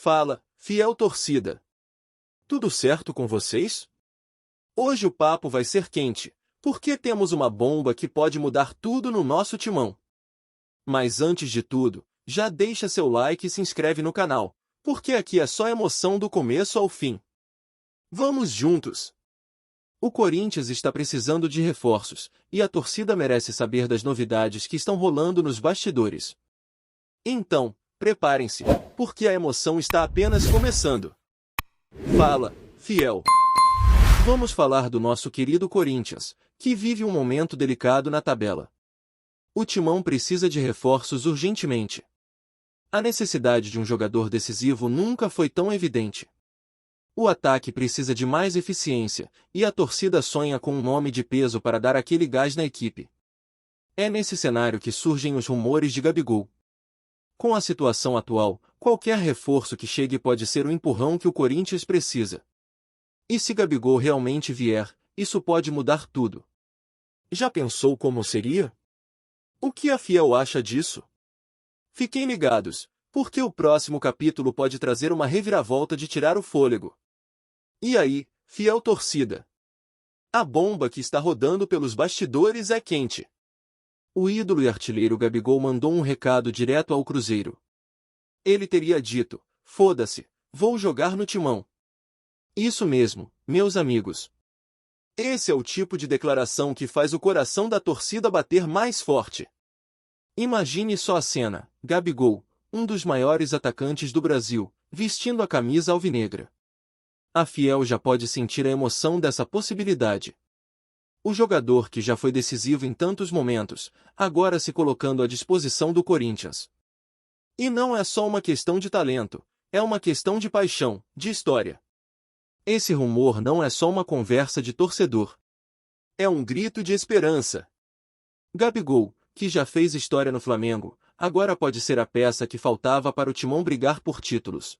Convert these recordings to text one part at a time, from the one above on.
Fala, fiel torcida. Tudo certo com vocês? Hoje o papo vai ser quente, porque temos uma bomba que pode mudar tudo no nosso timão. Mas antes de tudo, já deixa seu like e se inscreve no canal, porque aqui é só emoção do começo ao fim. Vamos juntos! O Corinthians está precisando de reforços, e a torcida merece saber das novidades que estão rolando nos bastidores. Então, preparem-se, porque a emoção está apenas começando. Fala, fiel! Vamos falar do nosso querido Corinthians, que vive um momento delicado na tabela. O timão precisa de reforços urgentemente. A necessidade de um jogador decisivo nunca foi tão evidente. O ataque precisa de mais eficiência, e a torcida sonha com um nome de peso para dar aquele gás na equipe. É nesse cenário que surgem os rumores de Gabigol. Com a situação atual, qualquer reforço que chegue pode ser o empurrão que o Corinthians precisa. E se Gabigol realmente vier, isso pode mudar tudo. Já pensou como seria? O que a Fiel acha disso? Fiquem ligados, porque o próximo capítulo pode trazer uma reviravolta de tirar o fôlego. E aí, fiel torcida? A bomba que está rodando pelos bastidores é quente. O ídolo e artilheiro Gabigol mandou um recado direto ao Cruzeiro. Ele teria dito: "Foda-se, vou jogar no timão." Isso mesmo, meus amigos. Esse é o tipo de declaração que faz o coração da torcida bater mais forte. Imagine só a cena: Gabigol, um dos maiores atacantes do Brasil, vestindo a camisa alvinegra. A Fiel já pode sentir a emoção dessa possibilidade. O jogador que já foi decisivo em tantos momentos, agora se colocando à disposição do Corinthians. E não é só uma questão de talento, é uma questão de paixão, de história. Esse rumor não é só uma conversa de torcedor. É um grito de esperança. Gabigol, que já fez história no Flamengo, agora pode ser a peça que faltava para o timão brigar por títulos.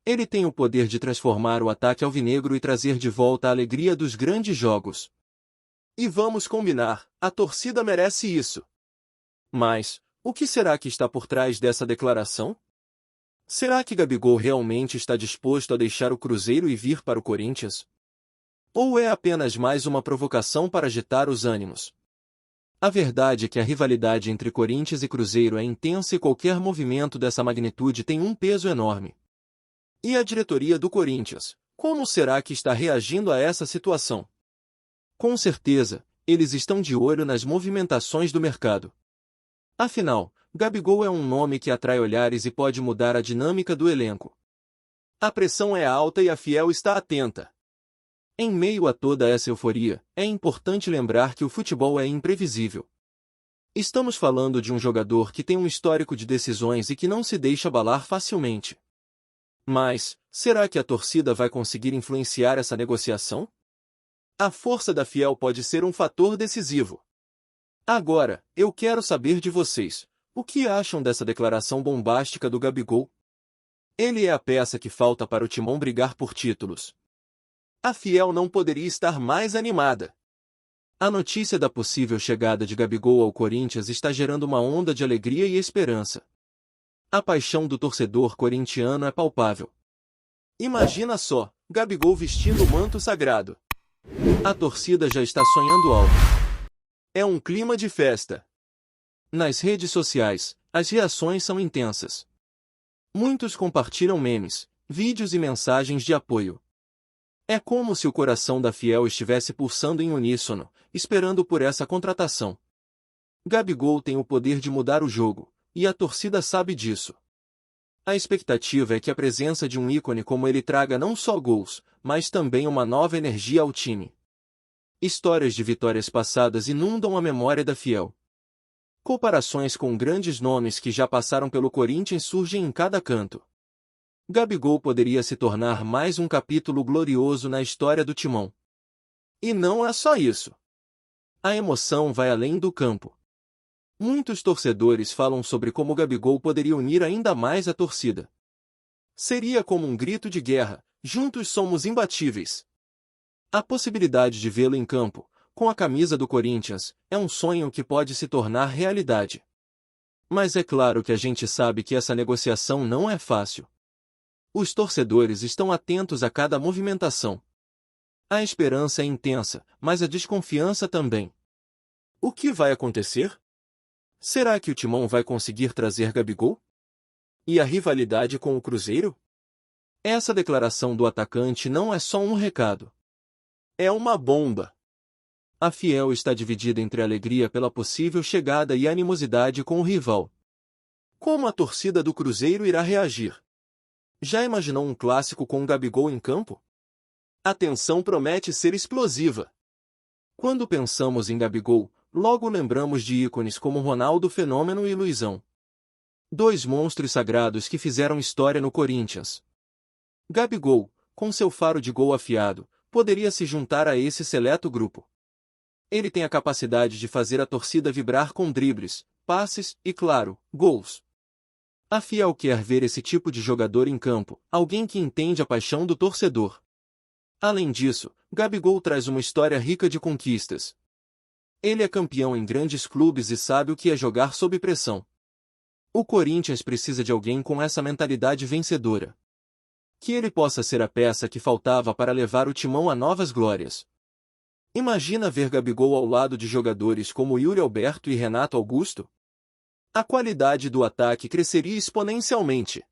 Ele tem o poder de transformar o ataque alvinegro e trazer de volta a alegria dos grandes jogos. E vamos combinar, a torcida merece isso. Mas, o que será que está por trás dessa declaração? Será que Gabigol realmente está disposto a deixar o Cruzeiro e vir para o Corinthians? Ou é apenas mais uma provocação para agitar os ânimos? A verdade é que a rivalidade entre Corinthians e Cruzeiro é intensa e qualquer movimento dessa magnitude tem um peso enorme. E a diretoria do Corinthians, como será que está reagindo a essa situação? Com certeza, eles estão de olho nas movimentações do mercado. Afinal, Gabigol é um nome que atrai olhares e pode mudar a dinâmica do elenco. A pressão é alta e a Fiel está atenta. Em meio a toda essa euforia, é importante lembrar que o futebol é imprevisível. Estamos falando de um jogador que tem um histórico de decisões e que não se deixa abalar facilmente. Mas, será que a torcida vai conseguir influenciar essa negociação? A força da Fiel pode ser um fator decisivo. Agora, eu quero saber de vocês, o que acham dessa declaração bombástica do Gabigol? Ele é a peça que falta para o timão brigar por títulos. A Fiel não poderia estar mais animada. A notícia da possível chegada de Gabigol ao Corinthians está gerando uma onda de alegria e esperança. A paixão do torcedor corintiano é palpável. Imagina só, Gabigol vestindo o manto sagrado. A torcida já está sonhando alto. É um clima de festa. Nas redes sociais, as reações são intensas. Muitos compartilham memes, vídeos e mensagens de apoio. É como se o coração da Fiel estivesse pulsando em uníssono, esperando por essa contratação. Gabigol tem o poder de mudar o jogo, e a torcida sabe disso. A expectativa é que a presença de um ícone como ele traga não só gols, mas também uma nova energia ao time. Histórias de vitórias passadas inundam a memória da Fiel. Comparações com grandes nomes que já passaram pelo Corinthians surgem em cada canto. Gabigol poderia se tornar mais um capítulo glorioso na história do timão. E não é só isso. A emoção vai além do campo. Muitos torcedores falam sobre como Gabigol poderia unir ainda mais a torcida. Seria como um grito de guerra: juntos somos imbatíveis. A possibilidade de vê-lo em campo, com a camisa do Corinthians, é um sonho que pode se tornar realidade. Mas é claro que a gente sabe que essa negociação não é fácil. Os torcedores estão atentos a cada movimentação. A esperança é intensa, mas a desconfiança também. O que vai acontecer? Será que o Timão vai conseguir trazer Gabigol? E a rivalidade com o Cruzeiro? Essa declaração do atacante não é só um recado. É uma bomba. A Fiel está dividida entre alegria pela possível chegada e animosidade com o rival. Como a torcida do Cruzeiro irá reagir? Já imaginou um clássico com o Gabigol em campo? A tensão promete ser explosiva. Quando pensamos em Gabigol, logo lembramos de ícones como Ronaldo Fenômeno e Luizão. Dois monstros sagrados que fizeram história no Corinthians. Gabigol, com seu faro de gol afiado, poderia se juntar a esse seleto grupo. Ele tem a capacidade de fazer a torcida vibrar com dribles, passes e, claro, gols. A Fiel quer ver esse tipo de jogador em campo, alguém que entende a paixão do torcedor. Além disso, Gabigol traz uma história rica de conquistas. Ele é campeão em grandes clubes e sabe o que é jogar sob pressão. O Corinthians precisa de alguém com essa mentalidade vencedora. Que ele possa ser a peça que faltava para levar o Timão a novas glórias. Imagina ver Gabigol ao lado de jogadores como Yuri Alberto e Renato Augusto? A qualidade do ataque cresceria exponencialmente.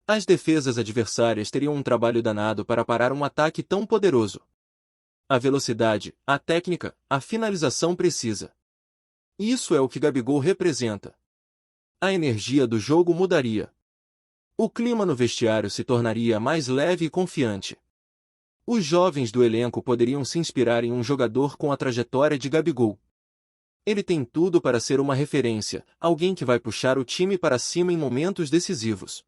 As defesas adversárias teriam um trabalho danado para parar um ataque tão poderoso. A velocidade, a técnica, a finalização precisa. Isso é o que Gabigol representa. A energia do jogo mudaria. O clima no vestiário se tornaria mais leve e confiante. Os jovens do elenco poderiam se inspirar em um jogador com a trajetória de Gabigol. Ele tem tudo para ser uma referência, alguém que vai puxar o time para cima em momentos decisivos.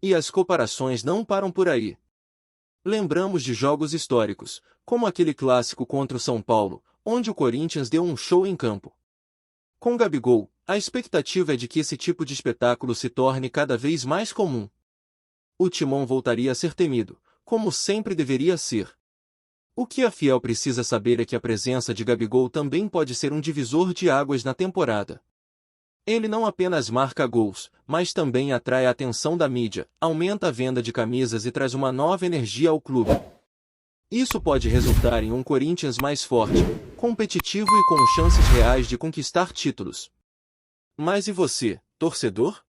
E as comparações não param por aí. Lembramos de jogos históricos, como aquele clássico contra o São Paulo, onde o Corinthians deu um show em campo. Com Gabigol, a expectativa é de que esse tipo de espetáculo se torne cada vez mais comum. O Timão voltaria a ser temido, como sempre deveria ser. O que a Fiel precisa saber é que a presença de Gabigol também pode ser um divisor de águas na temporada. Ele não apenas marca gols, mas também atrai a atenção da mídia, aumenta a venda de camisas e traz uma nova energia ao clube. Isso pode resultar em um Corinthians mais forte, competitivo e com chances reais de conquistar títulos. Mas e você, torcedor?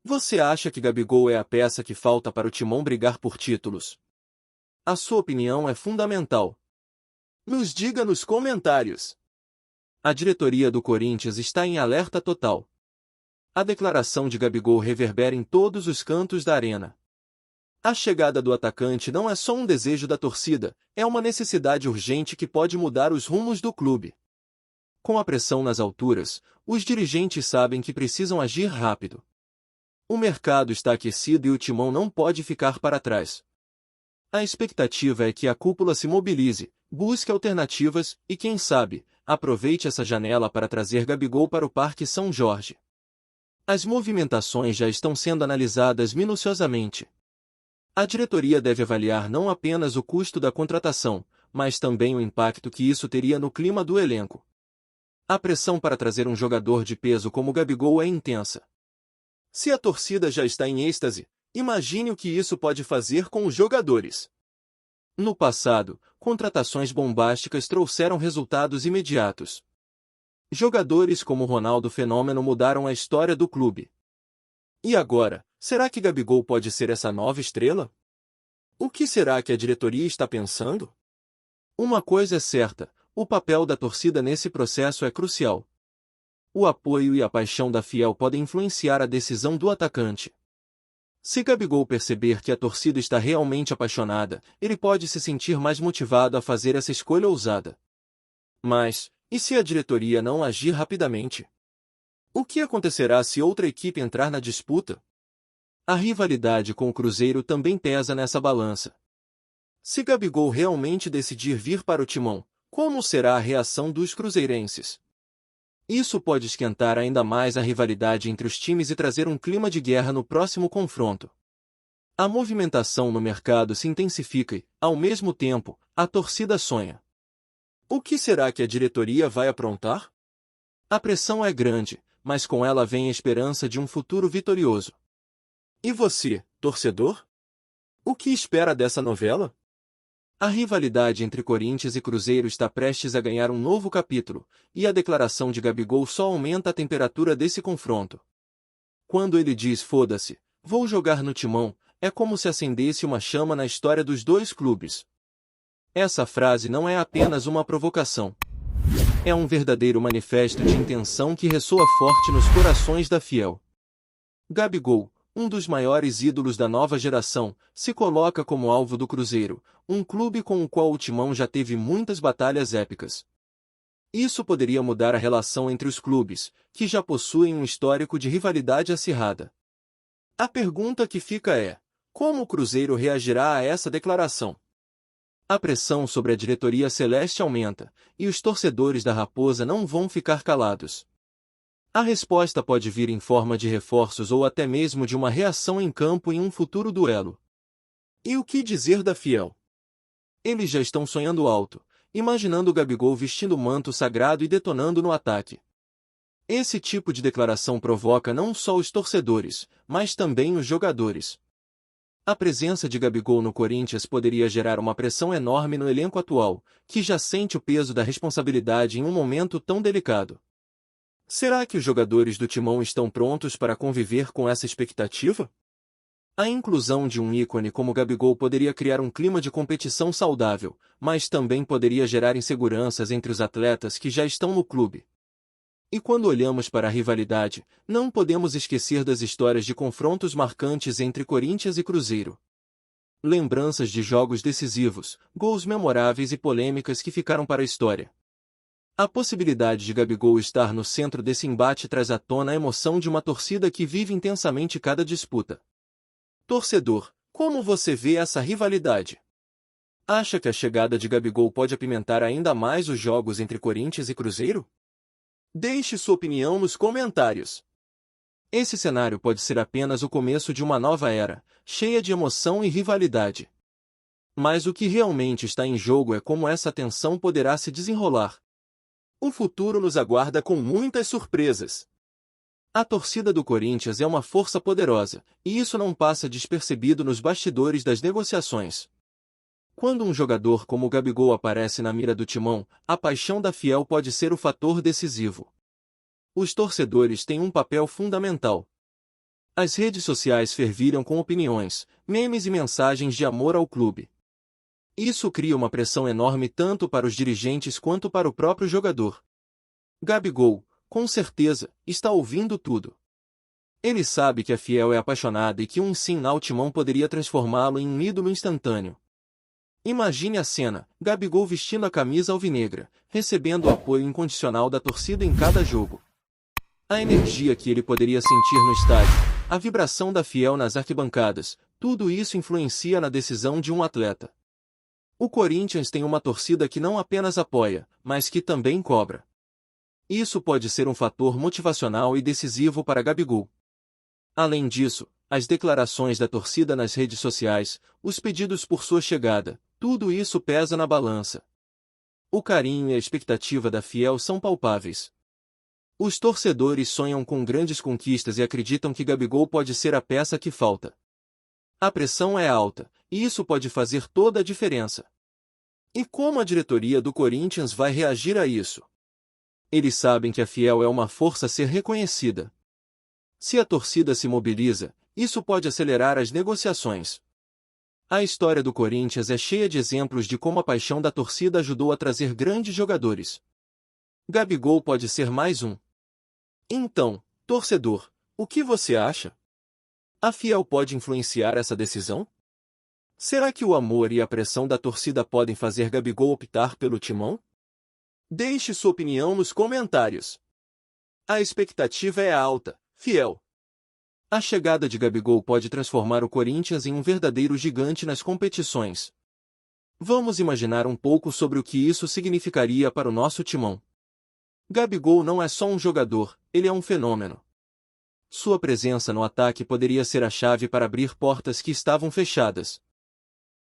Você acha que Gabigol é a peça que falta para o Timão brigar por títulos? A sua opinião é fundamental. Nos diga nos comentários. A diretoria do Corinthians está em alerta total. A declaração de Gabigol reverbera em todos os cantos da arena. A chegada do atacante não é só um desejo da torcida, é uma necessidade urgente que pode mudar os rumos do clube. Com a pressão nas alturas, os dirigentes sabem que precisam agir rápido. O mercado está aquecido e o Timão não pode ficar para trás. A expectativa é que a cúpula se mobilize, busque alternativas e, quem sabe, aproveite essa janela para trazer Gabigol para o Parque São Jorge. As movimentações já estão sendo analisadas minuciosamente. A diretoria deve avaliar não apenas o custo da contratação, mas também o impacto que isso teria no clima do elenco. A pressão para trazer um jogador de peso como Gabigol é intensa. Se a torcida já está em êxtase, imagine o que isso pode fazer com os jogadores. No passado, contratações bombásticas trouxeram resultados imediatos. Jogadores como Ronaldo Fenômeno mudaram a história do clube. E agora, será que Gabigol pode ser essa nova estrela? O que será que a diretoria está pensando? Uma coisa é certa, o papel da torcida nesse processo é crucial. O apoio e a paixão da Fiel podem influenciar a decisão do atacante. Se Gabigol perceber que a torcida está realmente apaixonada, ele pode se sentir mais motivado a fazer essa escolha ousada. Mas, e se a diretoria não agir rapidamente? O que acontecerá se outra equipe entrar na disputa? A rivalidade com o Cruzeiro também pesa nessa balança. Se Gabigol realmente decidir vir para o Timão, como será a reação dos cruzeirenses? Isso pode esquentar ainda mais a rivalidade entre os times e trazer um clima de guerra no próximo confronto. A movimentação no mercado se intensifica e, ao mesmo tempo, a torcida sonha. O que será que a diretoria vai aprontar? A pressão é grande, mas com ela vem a esperança de um futuro vitorioso. E você, torcedor? O que espera dessa novela? A rivalidade entre Corinthians e Cruzeiro está prestes a ganhar um novo capítulo, e a declaração de Gabigol só aumenta a temperatura desse confronto. Quando ele diz "foda-se, vou jogar no Timão", é como se acendesse uma chama na história dos dois clubes. Essa frase não é apenas uma provocação. É um verdadeiro manifesto de intenção que ressoa forte nos corações da fiel. Gabigol, um dos maiores ídolos da nova geração, se coloca como alvo do Cruzeiro, um clube com o qual o Timão já teve muitas batalhas épicas. Isso poderia mudar a relação entre os clubes, que já possuem um histórico de rivalidade acirrada. A pergunta que fica é: como o Cruzeiro reagirá a essa declaração? A pressão sobre a diretoria celeste aumenta, e os torcedores da Raposa não vão ficar calados. A resposta pode vir em forma de reforços ou até mesmo de uma reação em campo em um futuro duelo. E o que dizer da Fiel? Eles já estão sonhando alto, imaginando o Gabigol vestindo o manto sagrado e detonando no ataque. Esse tipo de declaração provoca não só os torcedores, mas também os jogadores. A presença de Gabigol no Corinthians poderia gerar uma pressão enorme no elenco atual, que já sente o peso da responsabilidade em um momento tão delicado. Será que os jogadores do Timão estão prontos para conviver com essa expectativa? A inclusão de um ícone como Gabigol poderia criar um clima de competição saudável, mas também poderia gerar inseguranças entre os atletas que já estão no clube. E quando olhamos para a rivalidade, não podemos esquecer das histórias de confrontos marcantes entre Corinthians e Cruzeiro. Lembranças de jogos decisivos, gols memoráveis e polêmicas que ficaram para a história. A possibilidade de Gabigol estar no centro desse embate traz à tona a emoção de uma torcida que vive intensamente cada disputa. Torcedor, como você vê essa rivalidade? Acha que a chegada de Gabigol pode apimentar ainda mais os jogos entre Corinthians e Cruzeiro? Deixe sua opinião nos comentários. Esse cenário pode ser apenas o começo de uma nova era, cheia de emoção e rivalidade. Mas o que realmente está em jogo é como essa tensão poderá se desenrolar. O futuro nos aguarda com muitas surpresas. A torcida do Corinthians é uma força poderosa, e isso não passa despercebido nos bastidores das negociações. Quando um jogador como o Gabigol aparece na mira do Timão, a paixão da Fiel pode ser o fator decisivo. Os torcedores têm um papel fundamental. As redes sociais fervilham com opiniões, memes e mensagens de amor ao clube. Isso cria uma pressão enorme tanto para os dirigentes quanto para o próprio jogador. Gabigol, com certeza, está ouvindo tudo. Ele sabe que a Fiel é apaixonada e que um sim ao Timão poderia transformá-lo em um ídolo instantâneo. Imagine a cena, Gabigol vestindo a camisa alvinegra, recebendo o apoio incondicional da torcida em cada jogo. A energia que ele poderia sentir no estádio, a vibração da Fiel nas arquibancadas, tudo isso influencia na decisão de um atleta. O Corinthians tem uma torcida que não apenas apoia, mas que também cobra. Isso pode ser um fator motivacional e decisivo para Gabigol. Além disso, as declarações da torcida nas redes sociais, os pedidos por sua chegada, tudo isso pesa na balança. O carinho e a expectativa da Fiel são palpáveis. Os torcedores sonham com grandes conquistas e acreditam que Gabigol pode ser a peça que falta. A pressão é alta, e isso pode fazer toda a diferença. E como a diretoria do Corinthians vai reagir a isso? Eles sabem que a Fiel é uma força a ser reconhecida. Se a torcida se mobiliza, isso pode acelerar as negociações. A história do Corinthians é cheia de exemplos de como a paixão da torcida ajudou a trazer grandes jogadores. Gabigol pode ser mais um. Então, torcedor, o que você acha? A Fiel pode influenciar essa decisão? Será que o amor e a pressão da torcida podem fazer Gabigol optar pelo Timão? Deixe sua opinião nos comentários. A expectativa é alta, Fiel. A chegada de Gabigol pode transformar o Corinthians em um verdadeiro gigante nas competições. Vamos imaginar um pouco sobre o que isso significaria para o nosso Timão. Gabigol não é só um jogador, ele é um fenômeno. Sua presença no ataque poderia ser a chave para abrir portas que estavam fechadas.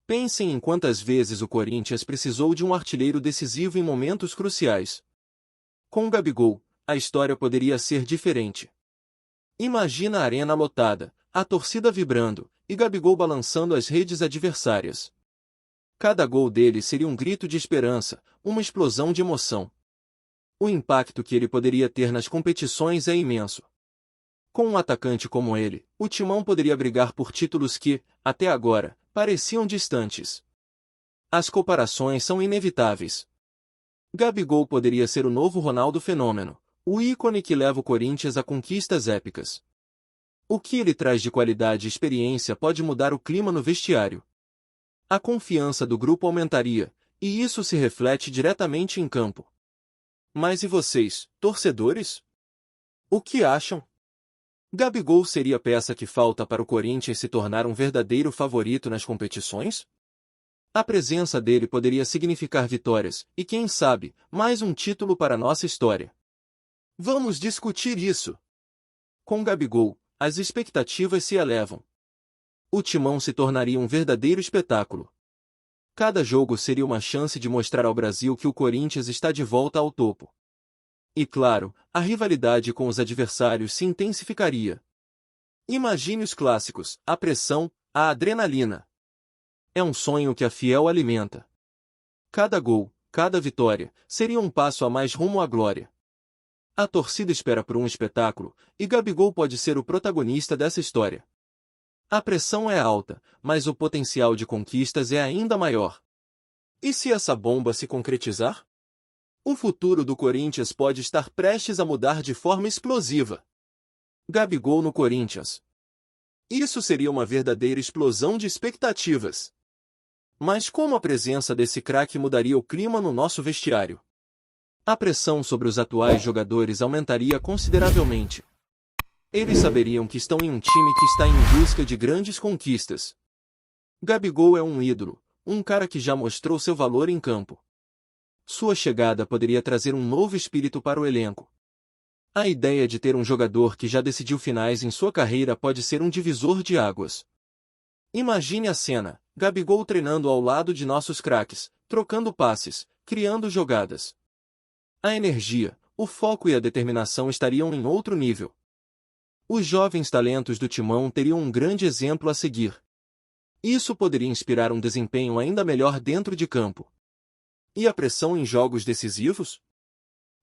Pensem em quantas vezes o Corinthians precisou de um artilheiro decisivo em momentos cruciais. Com Gabigol, a história poderia ser diferente. Imagina a arena lotada, a torcida vibrando, e Gabigol balançando as redes adversárias. Cada gol dele seria um grito de esperança, uma explosão de emoção. O impacto que ele poderia ter nas competições é imenso. Com um atacante como ele, o Timão poderia brigar por títulos que, até agora, pareciam distantes. As comparações são inevitáveis. Gabigol poderia ser o novo Ronaldo Fenômeno, o ícone que leva o Corinthians a conquistas épicas. O que ele traz de qualidade e experiência pode mudar o clima no vestiário. A confiança do grupo aumentaria, e isso se reflete diretamente em campo. Mas e vocês, torcedores? O que acham? Gabigol seria a peça que falta para o Corinthians se tornar um verdadeiro favorito nas competições? A presença dele poderia significar vitórias, e quem sabe, mais um título para nossa história. Vamos discutir isso. Com Gabigol, as expectativas se elevam. O Timão se tornaria um verdadeiro espetáculo. Cada jogo seria uma chance de mostrar ao Brasil que o Corinthians está de volta ao topo. E claro, a rivalidade com os adversários se intensificaria. Imagine os clássicos, a pressão, a adrenalina. É um sonho que a Fiel alimenta. Cada gol, cada vitória, seria um passo a mais rumo à glória. A torcida espera por um espetáculo, e Gabigol pode ser o protagonista dessa história. A pressão é alta, mas o potencial de conquistas é ainda maior. E se essa bomba se concretizar? O futuro do Corinthians pode estar prestes a mudar de forma explosiva. Gabigol no Corinthians. Isso seria uma verdadeira explosão de expectativas. Mas como a presença desse craque mudaria o clima no nosso vestiário? A pressão sobre os atuais jogadores aumentaria consideravelmente. Eles saberiam que estão em um time que está em busca de grandes conquistas. Gabigol é um ídolo, um cara que já mostrou seu valor em campo. Sua chegada poderia trazer um novo espírito para o elenco. A ideia de ter um jogador que já decidiu finais em sua carreira pode ser um divisor de águas. Imagine a cena, Gabigol treinando ao lado de nossos craques, trocando passes, criando jogadas. A energia, o foco e a determinação estariam em outro nível. Os jovens talentos do Timão teriam um grande exemplo a seguir. Isso poderia inspirar um desempenho ainda melhor dentro de campo. E a pressão em jogos decisivos?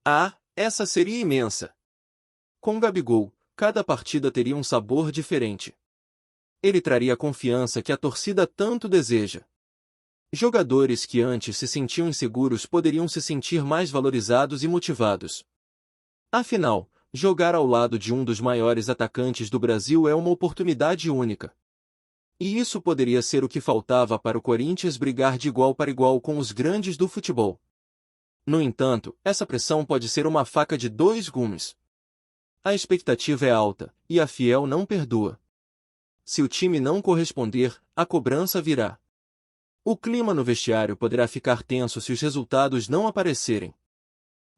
Ah, essa seria imensa! Com Gabigol, cada partida teria um sabor diferente. Ele traria a confiança que a torcida tanto deseja. Jogadores que antes se sentiam inseguros poderiam se sentir mais valorizados e motivados. Afinal, jogar ao lado de um dos maiores atacantes do Brasil é uma oportunidade única. E isso poderia ser o que faltava para o Corinthians brigar de igual para igual com os grandes do futebol. No entanto, essa pressão pode ser uma faca de dois gumes. A expectativa é alta, e a Fiel não perdoa. Se o time não corresponder, a cobrança virá. O clima no vestiário poderá ficar tenso se os resultados não aparecerem.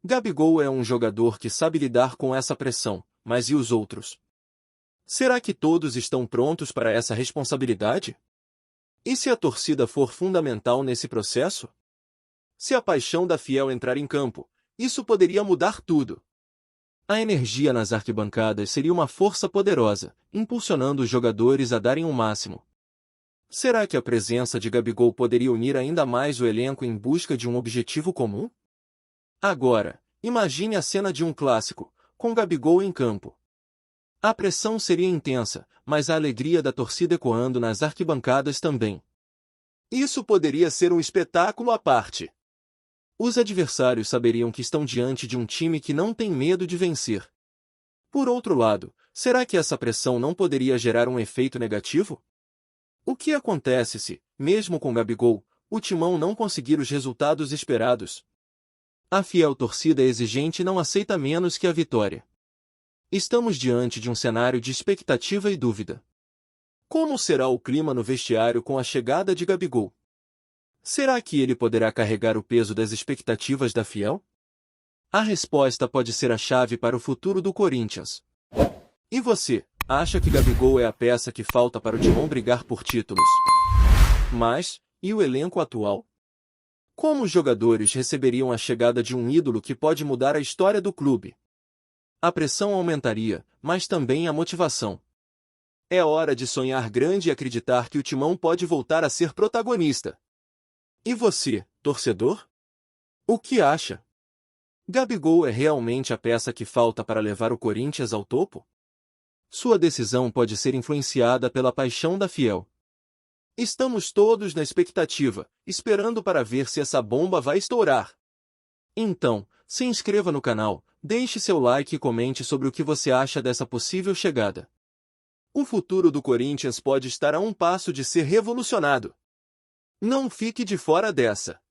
Gabigol é um jogador que sabe lidar com essa pressão, mas e os outros? Será que todos estão prontos para essa responsabilidade? E se a torcida for fundamental nesse processo? Se a paixão da Fiel entrar em campo, isso poderia mudar tudo. A energia nas arquibancadas seria uma força poderosa, impulsionando os jogadores a darem o máximo. Será que a presença de Gabigol poderia unir ainda mais o elenco em busca de um objetivo comum? Agora, imagine a cena de um clássico, com Gabigol em campo. A pressão seria intensa, mas a alegria da torcida ecoando nas arquibancadas também. Isso poderia ser um espetáculo à parte. Os adversários saberiam que estão diante de um time que não tem medo de vencer. Por outro lado, será que essa pressão não poderia gerar um efeito negativo? O que acontece se, mesmo com Gabigol, o Timão não conseguir os resultados esperados? A fiel torcida exigente não aceita menos que a vitória. Estamos diante de um cenário de expectativa e dúvida. Como será o clima no vestiário com a chegada de Gabigol? Será que ele poderá carregar o peso das expectativas da Fiel? A resposta pode ser a chave para o futuro do Corinthians. E você, acha que Gabigol é a peça que falta para o Timão brigar por títulos? Mas, e o elenco atual? Como os jogadores receberiam a chegada de um ídolo que pode mudar a história do clube? A pressão aumentaria, mas também a motivação. É hora de sonhar grande e acreditar que o Timão pode voltar a ser protagonista. E você, torcedor? O que acha? Gabigol é realmente a peça que falta para levar o Corinthians ao topo? Sua decisão pode ser influenciada pela paixão da Fiel. Estamos todos na expectativa, esperando para ver se essa bomba vai estourar. Então, se inscreva no canal, deixe seu like e comente sobre o que você acha dessa possível chegada. O futuro do Corinthians pode estar a um passo de ser revolucionado. Não fique de fora dessa.